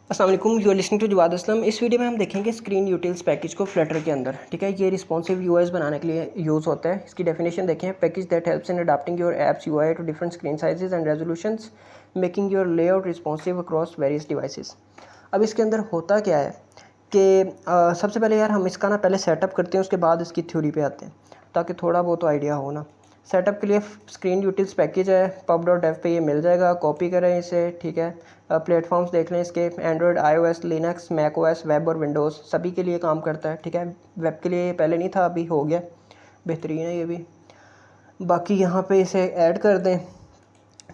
अस्सलाम वालेकुम, you are listening to Jawad Aslam. इस वीडियो में हम देखेंगे स्क्रीन यूटिल्स पैकेज को फ्लटर के अंदर। ठीक है, ये रिस्पॉन्सिव यूआईज बनाने के लिए यूज़ होता है। इसकी डेफिनेशन देखें। Package that helps in adapting your apps UI to different screen sizes and resolutions, making your layout responsive across various devices. अब इसके अंदर होता क्या है कि सबसे पहले यार हम इसका ना पहले सेटअप करते हैं, उसके बाद इसकी थ्योरी पे आते हैं ताकि थोड़ा बहुत आइडिया हो ना। सेटअप के लिए स्क्रीन यूटिल्स पैकेज है, pub.dev पे ये मिल जाएगा। कॉपी करें इसे। ठीक है, प्लेटफॉर्म्स देख लें इसके। Android, iOS, Linux, Mac OS, web और विंडोज़ सभी के लिए काम करता है। ठीक है, वेब के लिए पहले नहीं था, अभी हो गया, बेहतरीन है ये भी। बाकी यहाँ पे इसे ऐड कर दें।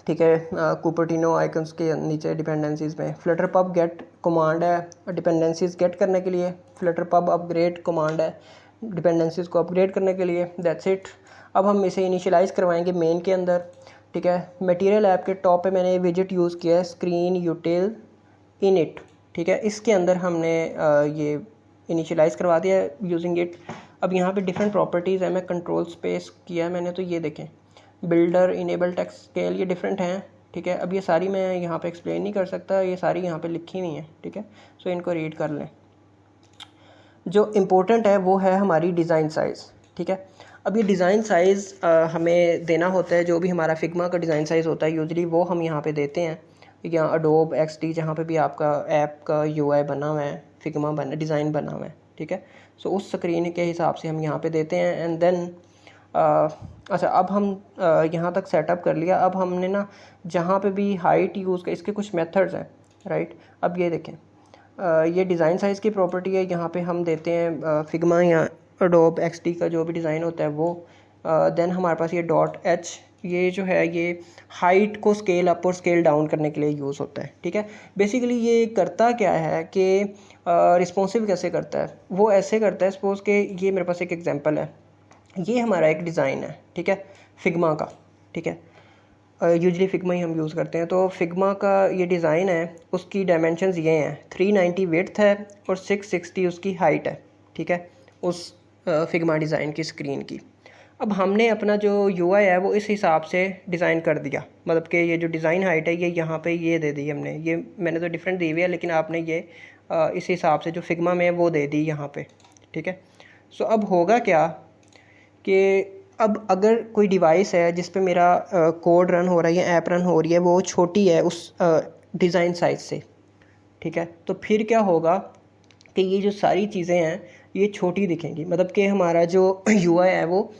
ठीक है, कुपर्टिनो आइकन्स के नीचे डिपेंडेंसीज़ में फ्लटर पब गेट कमांड है डिपेंडेंसीज़ गेट करने के लिए। फ्लटर पब अपग्रेड कमांड है डिपेंडेंसीज़ को अपग्रेड करने के लिए। That's it. अब हम इसे इनिशियलाइज़ करवाएंगे मेन के अंदर। ठीक है, मटेरियल ऐप के टॉप पे मैंने विजिट यूज़ किया है, स्क्रीन यूटिल इनिट। ठीक है, इसके अंदर हमने ये इनिशियलाइज़ करवा दिया है यूजिंग इट। अब यहाँ पे डिफरेंट प्रॉपर्टीज़ है, मैं कंट्रोल स्पेस किया है मैंने, तो ये देखें बिल्डर, इनेबल टेक्स्ट स्केल, ये डिफरेंट हैं। ठीक है, अब ये सारी मैं यहाँ पे एक्सप्लेन नहीं कर सकता, ये सारी यहाँ पे लिखी हुई हैं। ठीक है, सो इनको रीड कर लें। जो इम्पोर्टेंट है वो है हमारी डिज़ाइन साइज़। ठीक है, अब ये डिज़ाइन साइज़ हमें देना होता है, जो भी हमारा फिग्मा का डिज़ाइन साइज़ होता है यूजली वो हम यहाँ पे देते हैं, या अडोब एक्सडी जहाँ पे भी आपका ऐप का यूआई बना हुआ है, फिग्मा बना डिज़ाइन बना हुआ है। ठीक है, सो उस स्क्रीन के हिसाब से हम यहाँ पे देते हैं। एंड देन अच्छा, अब हम यहाँ तक सेटअप कर लिया। अब हमने ना जहाँ पे भी हाइट यूज़ कर, इसके कुछ मेथड्स हैं, राइट। अब ये देखें, ये डिज़ाइन साइज़ की प्रॉपर्टी है, यहाँ पे हम देते हैं फिग्मा या अडोब एक्सडी का जो भी डिज़ाइन होता है वो। देन हमारे पास ये .h, ये जो है ये हाइट को स्केल अप और स्केल डाउन करने के लिए यूज़ होता है। ठीक है, बेसिकली ये करता क्या है कि रिस्पॉन्सिव कैसे करता है, वो ऐसे करता है। सपोज़ कि ये मेरे पास एक एग्जांपल है, ये हमारा एक डिज़ाइन है। ठीक है, फिग्मा का। ठीक है, यूजली फिग्मा ही हम यूज़ करते हैं। तो फिग्मा का ये डिज़ाइन है, उसकी डायमेंशंस ये हैं, 390 विड्थ है और 660 उसकी हाइट है। ठीक है, उस फिग्मा डिज़ाइन की स्क्रीन की। अब हमने अपना जो यूआई है वो इस हिसाब से डिज़ाइन कर दिया, मतलब कि ये जो डिज़ाइन हाइट है ये यहाँ पे ये दे दी हमने, ये मैंने तो डिफरेंट दी हुई है, लेकिन आपने ये इस हिसाब से जो फिग्मा में वो दे दी यहाँ पे। ठीक है, सो अब होगा क्या कि अब अगर कोई डिवाइस है जिस पे मेरा कोड रन हो रहा है या ऐप रन हो रही है, वो छोटी है उस डिज़ाइन साइज से। ठीक है, तो फिर क्या होगा कि ये जो सारी चीज़ें हैं ये छोटी दिखेंगी, मतलब कि हमारा जो यूआई है वो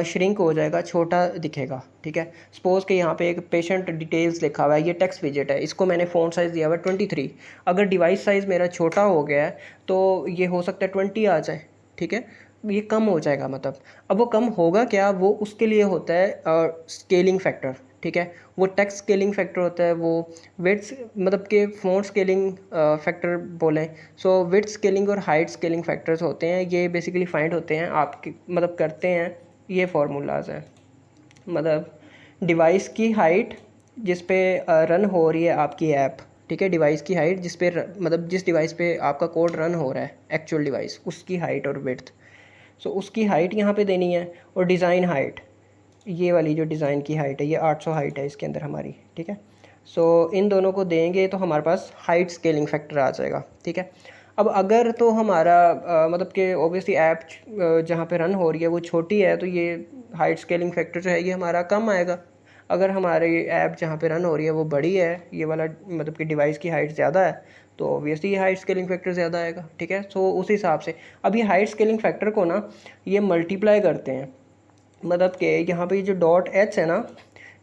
श्रिंक हो जाएगा, छोटा दिखेगा। ठीक है, सपोज़ कि यहाँ पे एक पेशेंट डिटेल्स लिखा हुआ है, ये टेक्स्ट विजेट है, इसको मैंने फ़ॉन्ट साइज़ दिया हुआ है 23। अगर डिवाइस साइज़ मेरा छोटा हो गया है तो ये हो सकता है 20 आ जाए। ठीक है, ये कम हो जाएगा, मतलब अब वो कम होगा क्या, वो उसके लिए होता है स्केलिंग फैक्टर। ठीक है, वो टेक्स्ट स्केलिंग फैक्टर होता है, वो विड्थ मतलब कि फ़ॉन्ट स्केलिंग फैक्टर बोलें। सो विड्थ स्केलिंग और हाइट स्केलिंग फैक्टर्स होते हैं, ये बेसिकली फाइंड होते हैं आपके, मतलब करते हैं ये फार्मूलाज हैं। मतलब डिवाइस की हाइट जिस पे रन हो रही है आपकी ऐप। ठीक है, डिवाइस की हाइट जिस पे मतलब जिस डिवाइस पे आपका कोड रन हो रहा है, एक्चुअल डिवाइस, उसकी हाइट और विड्थ। सो उसकी हाइट यहाँ पे देनी है, और डिज़ाइन हाइट, ये वाली जो डिज़ाइन की हाइट है ये 800 हाइट है इसके अंदर हमारी। ठीक है, सो इन दोनों को देंगे तो हमारे पास हाइट स्केलिंग फैक्टर आ जाएगा। ठीक है, अब अगर तो हमारा मतलब कि ऑब्वियसली ऐप जहाँ पे रन हो रही है वो छोटी है, तो ये हाइट स्केलिंग फैक्टर जो है ये हमारा कम आएगा। अगर हमारी ऐप जहाँ पे रन हो रही है वो बड़ी है, ये वाला मतलब कि डिवाइस की हाइट ज़्यादा है, तो ऑब्वियसली ये हाइट स्केलिंग फैक्टर ज़्यादा आएगा। ठीक है, सो उस हिसाब से अब ये हाइट स्केलिंग फैक्टर को ना ये मल्टीप्लाई करते हैं, मतलब कि यहाँ पे ये जो .h है ना,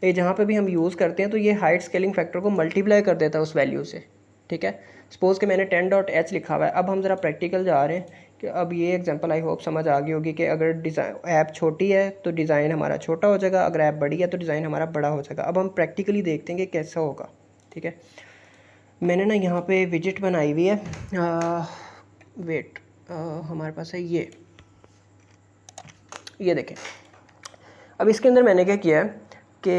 ये जहाँ पे भी हम यूज़ करते हैं तो ये हाइट स्केलिंग फैक्टर को मल्टीप्लाई कर देता है उस वैल्यू से। ठीक है, सपोज़ कि मैंने 10.h लिखा हुआ है। अब हम ज़रा प्रैक्टिकल जा रहे हैं कि अब ये एग्जांपल आई होप समझ आ गई होगी कि अगर डिज़ाइन ऐप छोटी है तो डिज़ाइन हमारा छोटा हो जाएगा, अगर ऐप बड़ी है तो डिज़ाइन हमारा बड़ा हो जाएगा। अब हम प्रैक्टिकली देखते हैं कि कैसा होगा। ठीक है, मैंने ना यहाँ पे विजिट बनाई हुई है, वेट हमारे पास है ये देखें। अब इसके अंदर मैंने क्या किया है कि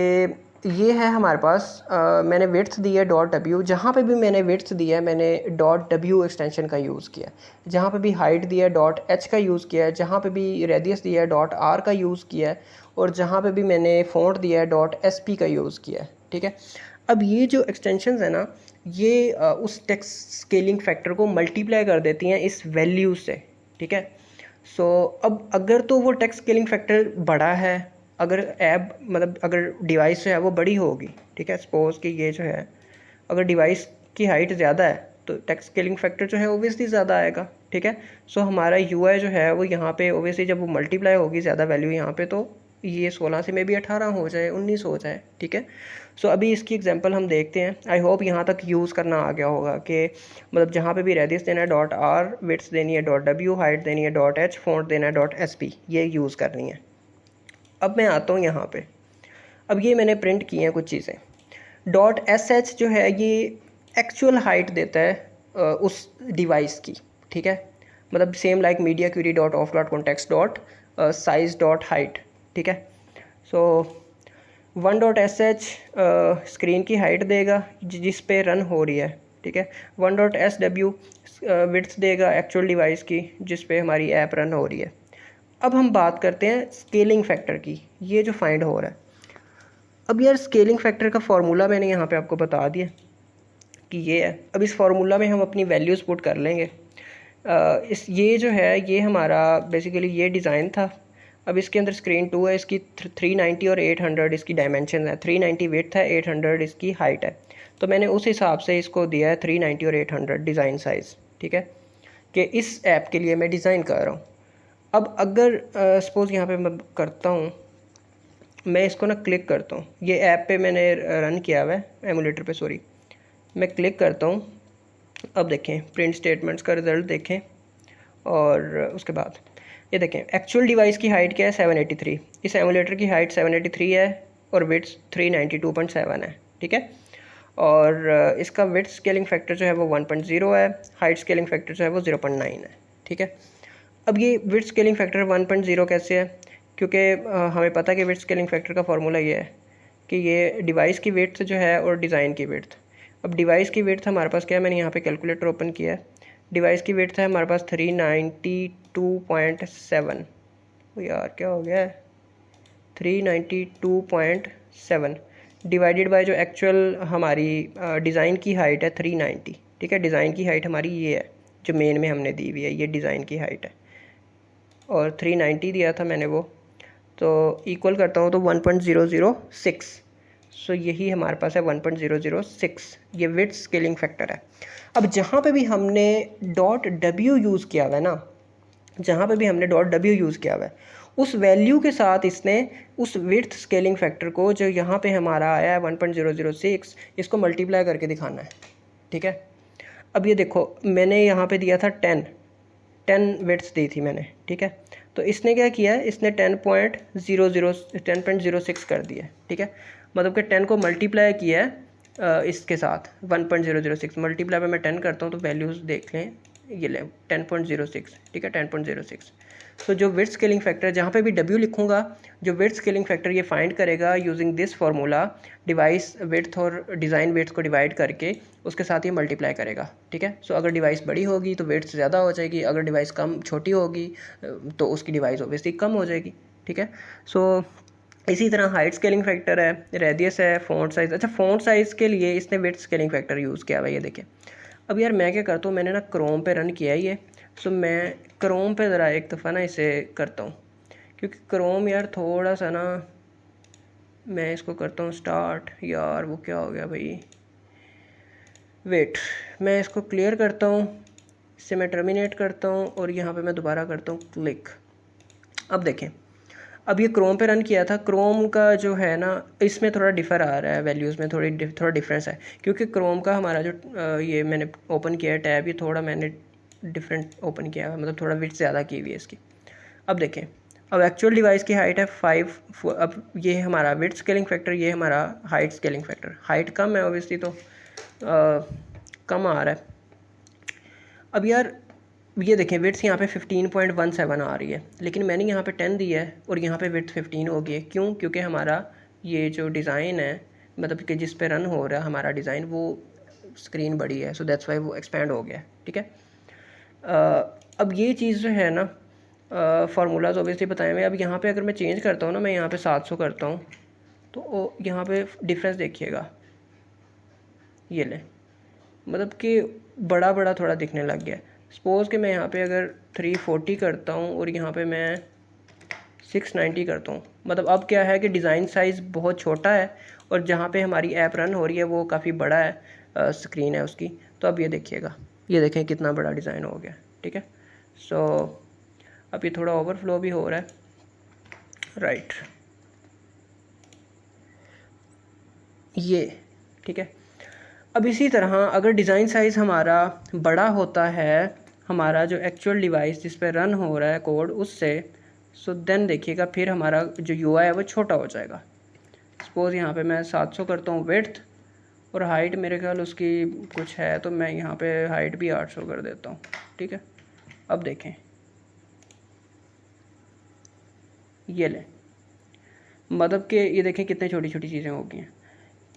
ये है हमारे पास मैंने विड्थ दी है .w, जहाँ पे भी मैंने विड्थ दिया है मैंने .w एक्सटेंशन का यूज़ किया है, जहाँ पे भी हाइट दिया है .h का यूज़ किया है, जहाँ पे भी रेडियस दिया है .r का यूज़ किया है, और जहाँ पे भी मैंने फ़ॉन्ट दिया है .sp का यूज़ किया है। ठीक है, अब ये जो एक्सटेंशंस है ना, ये उस टेक्स्ट स्केलिंग फैक्टर को मल्टीप्लाई कर देती हैं इस वैल्यू से, ठीक है। सो अब अगर तो वो टेक्स्ट स्केलिंग फैक्टर बड़ा है, अगर ऐप मतलब अगर डिवाइस जो है वो बड़ी होगी, ठीक है, सपोज कि ये जो है अगर डिवाइस की हाइट ज़्यादा है तो टेक्स्ट स्केलिंग फैक्टर जो है ओबियसली ज़्यादा आएगा, ठीक है। सो हमारा यूआई जो है वो यहाँ पे ओबियसली जब वो मल्टीप्लाई होगी ज़्यादा वैल्यू यहाँ पे, तो ये 16 से मे बी 18 हो जाए, 19 हो जाए, ठीक है। सो अभी इसकी एग्जांपल हम देखते हैं। आई होप यहाँ तक यूज़ करना आ गया होगा कि मतलब जहाँ पे भी रेडियस देना है .r, विड्थ देनी है .w, हाइट देनी है .h, फॉन्ट देना है .sp, ये यूज़ करनी है। अब मैं आता हूँ यहाँ पे, अब ये मैंने प्रिंट की हैं कुछ चीज़ें। .sh जो है ये एक्चुअल हाइट देता है उस डिवाइस की, ठीक है, मतलब same like media Curie .off.context.size.height, ठीक है। सो 1.sh स्क्रीन की हाइट देगा जिस पे रन हो रही है, ठीक है। 1.sw विड्थ देगा एक्चुअल डिवाइस की जिस पे हमारी ऐप रन हो रही है। अब हम बात करते हैं स्केलिंग फैक्टर की, ये जो फाइंड हो रहा है। अब यार स्केलिंग फैक्टर का फार्मूला मैंने यहाँ पे आपको बता दिया कि ये है। अब इस फार्मूला में हम अपनी वैल्यूज़ पुट कर लेंगे। ये जो है ये हमारा बेसिकली ये डिज़ाइन था। अब इसके अंदर स्क्रीन 2 है, इसकी 390 और 800 इसकी डायमेंशन है, 390 विड्थ है, 800 इसकी हाइट है। तो मैंने उस हिसाब से इसको दिया है 390 और 800 डिज़ाइन साइज़, ठीक है, कि इस ऐप के लिए मैं डिज़ाइन कर रहा हूँ। अब अगर सपोज़ यहाँ पे मैं करता हूँ, मैं इसको ना क्लिक करता हूँ, ये ऐप पे मैंने रन किया हुआ है एमुलेटर पे, सॉरी, मैं क्लिक करता हूँ। अब देखें प्रिंट स्टेटमेंट्स का रिज़ल्ट देखें, और उसके बाद ये देखें एक्चुअल डिवाइस की हाइट क्या है 783, इस एमुलेटर की हाइट 783 है और विड्थ 392.7 है, ठीक है। और इसका विड्थ स्केलिंग फैक्टर जो है वो 1.0 है, हाइट स्केलिंग फैक्टर जो है वो 0.9 है, ठीक है। अब ये विड्थ स्केलिंग फैक्टर 1.0 कैसे है, क्योंकि हमें पता है कि विड्थ स्केलिंग फैक्टर का फार्मूला ये है कि ये डिवाइस की विड्थ जो है और डिज़ाइन की विड्थ। अब डिवाइस की विड्थ हमारे पास क्या है, मैंने यहाँ पे कैलकुलेटर ओपन किया है, डिवाइस की विड्थ है हमारे पास 392.7, यार क्या हो गया है, 392.7 डिवाइडेड बाय जो एक्चुअल हमारी डिज़ाइन की हाइट है 390, ठीक है। डिज़ाइन की हाइट हमारी ये है जो मेन में हमने दी हुई है, ये डिज़ाइन की हाइट है और 390 दिया था मैंने वो, तो इक्वल करता हूँ तो 1.006। सो यही हमारे पास है 1.006, ये विड्थ स्केलिंग फैक्टर है। अब जहाँ पे भी हमने .w यूज़ किया हुआ है ना, जहाँ पे भी हमने .w यूज़ किया हुआ है उस वैल्यू के साथ इसने उस विड्थ स्केलिंग फैक्टर को जो यहाँ पे हमारा आया है 1.006, इसको मल्टीप्लाई करके दिखाना है, ठीक है। अब ये देखो मैंने यहाँ पे दिया था 10 विड्थ दी थी मैंने, ठीक है। तो इसने क्या किया है, इसने 10.06 कर दिया, ठीक है। मतलब कि 10 को मल्टीप्लाई किया है इसके साथ 1.006, मल्टीप्लाई पे मैं 10 करता हूँ तो वैल्यूज़ देख लें, ये ले 10.06, ठीक है, 10.06। सो जो विड्थ स्केलिंग फैक्टर जहाँ पे भी w लिखूँगा, जो विड्थ स्केलिंग फैक्टर ये फाइंड करेगा using this formula, device width और डिज़ाइन विड्थ को डिवाइड करके उसके साथ ये मल्टीप्लाई करेगा, ठीक है। सो अगर डिवाइस बड़ी होगी तो विड्थ ज़्यादा हो जाएगी, अगर डिवाइस कम छोटी होगी तो उसकी डिवाइस ऑब्वियसली कम हो जाएगी, ठीक है। सो इसी तरह हाइट स्केलिंग फैक्टर है, रेडियस है, फ़ॉन्ट साइज़। अच्छा फ़ॉन्ट साइज़ के लिए इसने विड्थ स्केलिंग फैक्टर यूज़ किया हुआ है, ये देखिए। अब यार मैं क्या करता हूँ, मैंने ना क्रोम पे रन किया है ये, सो मैं क्रोम पे ज़रा एक दफ़ा ना इसे करता हूँ, क्योंकि क्रोम यार थोड़ा सा ना, मैं इसको करता हूँ स्टार्ट, यार वो क्या हो गया भाई, वेट, मैं इसको क्लियर करता हूँ, इससे मैं टर्मिनेट करता हूँ और यहाँ पे मैं दोबारा करता हूँ क्लिक। अब देखें, अब ये क्रोम पे रन किया था, क्रोम का जो है ना इसमें थोड़ा डिफ़र आ रहा है, वैल्यूज़ में थोड़ा डिफरेंस है, क्योंकि क्रोम का हमारा जो ये मैंने ओपन किया है टैब, ये थोड़ा मैंने डिफरेंट ओपन किया है, मतलब थोड़ा विड्थ ज़्यादा की हुई है इसकी। अब देखें, अब एक्चुअल डिवाइस की हाइट है 5, अब ये हमारा विड्थ स्केलिंग फैक्टर, ये हमारा हाइट स्केलिंग फैक्टर, हाइट कम है ऑब्वियसली तो कम आ रहा है। अब यार ये देखें विड्थ यहाँ पे 15.17 आ रही है, लेकिन मैंने यहाँ पे 10 दिया है और यहाँ पे विड्थ 15 हो गई है। क्यों? क्योंकि हमारा ये जो डिज़ाइन है, मतलब कि जिस पे रन हो रहा है हमारा डिज़ाइन, वो स्क्रीन बड़ी है, सो दैट्स वाई वो एक्सपेंड हो गया है, ठीक है। अब ये चीज़ जो है ना, फार्मूलाज ऑब्वियसली बताए हुए। अब यहाँ पे अगर मैं चेंज करता हूँ ना, मैं यहाँ पे 700 करता हूँ, तो यहाँ पे डिफरेंस देखिएगा, ये ले, मतलब कि बड़ा बड़ा थोड़ा दिखने लग गया। सपोज़ कि मैं यहाँ पे अगर 340 करता हूँ और यहाँ पे मैं 690 करता हूँ, मतलब अब क्या है कि डिज़ाइन साइज़ बहुत छोटा है और जहाँ पे हमारी ऐप रन हो रही है वो काफ़ी बड़ा है, स्क्रीन है उसकी। तो अब ये देखिएगा, ये देखें कितना बड़ा डिज़ाइन हो गया, ठीक है। सो अब ये थोड़ा ओवरफ्लो भी हो रहा है, राइट, ये ठीक है। अब इसी तरह अगर डिज़ाइन साइज़ हमारा बड़ा होता है हमारा जो एक्चुअल डिवाइस जिस पर रन हो रहा है कोड उससे, सो देन देखिएगा फिर हमारा जो यूआई है वो छोटा हो जाएगा। सपोज़ यहाँ पे मैं 700 करता हूँ विड्थ और हाइट मेरे ख्याल उसकी कुछ है, तो मैं यहाँ पे हाइट भी 800 कर देता हूँ, ठीक है। अब देखें, ये लें, मतलब कि ये देखें कितनी छोटी छोटी चीज़ें हो गई हैं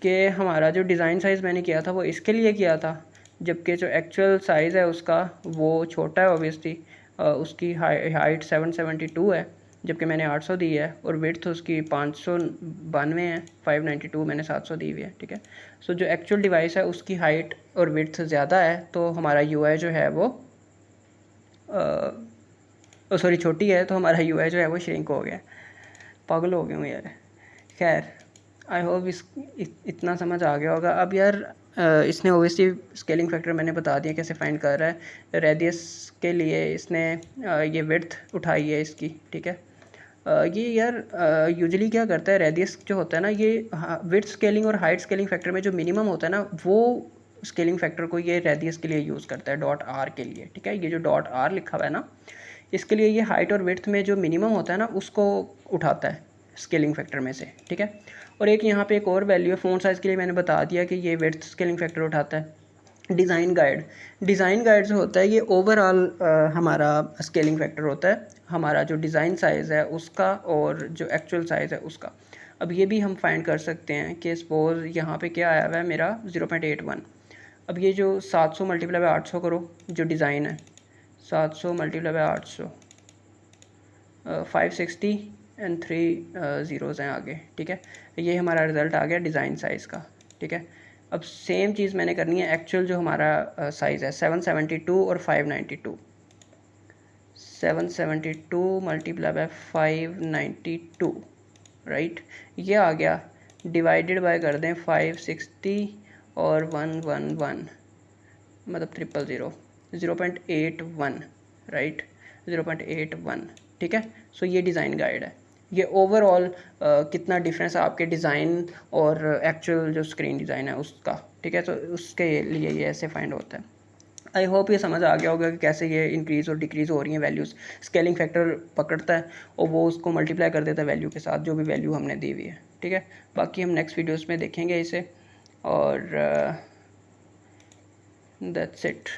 कि हमारा जो डिज़ाइन साइज़ मैंने किया था वो इसके लिए किया था, जबकि जो एक्चुअल साइज़ है उसका वो छोटा है ऑब्वियसली। उसकी हाइट 772 है जबकि मैंने 800 दी है, और विड्थ उसकी 592 है, 592 मैंने 700 दी हुई है, ठीक है। सो जो एक्चुअल डिवाइस है उसकी हाइट और विड्थ ज़्यादा है, तो हमारा यूआई जो है वो सॉरी छोटी है, तो हमारा यूआई जो है वो श्रिंक हो गया। पागल हो गया हूँ यार। खैर, आई होप इतना समझ आ गया होगा। अब यार इसने ओबियसली स्केलिंग फैक्टर मैंने बता दिया कैसे फाइंड कर रहा है। रेडियस के लिए इसने ये विड्थ उठाई है इसकी, ठीक है। ये यार यूजुअली क्या करता है, रेडियस जो होता है ना, ये विड्थ स्केलिंग और हाइट स्केलिंग फैक्टर में जो मिनिमम होता है ना, वो स्केलिंग फैक्टर को ये रेडियस के लिए यूज़ करता है, डॉट आर के लिए, ठीक है। ये जो डॉट आर लिखा हुआ है ना, इसके लिए ये हाइट और विड्थ में जो मिनिमम होता है ना उसको उठाता है स्केलिंग फैक्टर में से, ठीक है। और एक यहाँ पे एक और वैल्यू है फ़ॉन्ट साइज़ के लिए, मैंने बता दिया कि ये विड्थ स्केलिंग फैक्टर उठाता है। डिज़ाइन गाइड जो होता है ये ओवरऑल हमारा स्केलिंग फैक्टर होता है, हमारा जो डिज़ाइन साइज़ है उसका और जो एक्चुअल साइज़ है उसका। अब ये भी हम फाइंड कर सकते हैं कि सपोज़ यहाँ पे क्या आया हुआ है मेरा 0.81। अब ये जो 700 मल्टीप्लाई बाई 800 करो, जो डिज़ाइन है 700 मल्टीप्लाई बाई 800, 560 एंड 3 ज़ीरोज़ हैं आगे, ठीक है। ये हमारा रिज़ल्ट आ गया डिज़ाइन साइज़ का, ठीक है। अब सेम चीज़ मैंने करनी है एक्चुअल जो हमारा साइज़ है 772 और 592। 772 मल्टीप्लाई बाय 592, राइट, ये आ गया। डिवाइडेड बाय कर दें 560 और 111, मतलब 000, 0.81, राइट, 0.81, ठीक है। सो ये डिज़ाइन गाइड है। ये ओवरऑल कितना डिफरेंस है आपके डिज़ाइन और एक्चुअल जो स्क्रीन डिज़ाइन है उसका, ठीक है। तो उसके लिए ये ऐसे फाइंड होता है। आई होप ये समझ आ गया होगा कि कैसे ये इंक्रीज़ और डिक्रीज़ हो रही हैं वैल्यूज़। स्केलिंग फैक्टर पकड़ता है और वो उसको मल्टीप्लाई कर देता है वैल्यू के साथ, जो भी वैल्यू हमने दी हुई है, ठीक है। बाकी हम नेक्स्ट वीडियोज़ में देखेंगे इसे, और दैट्स इट।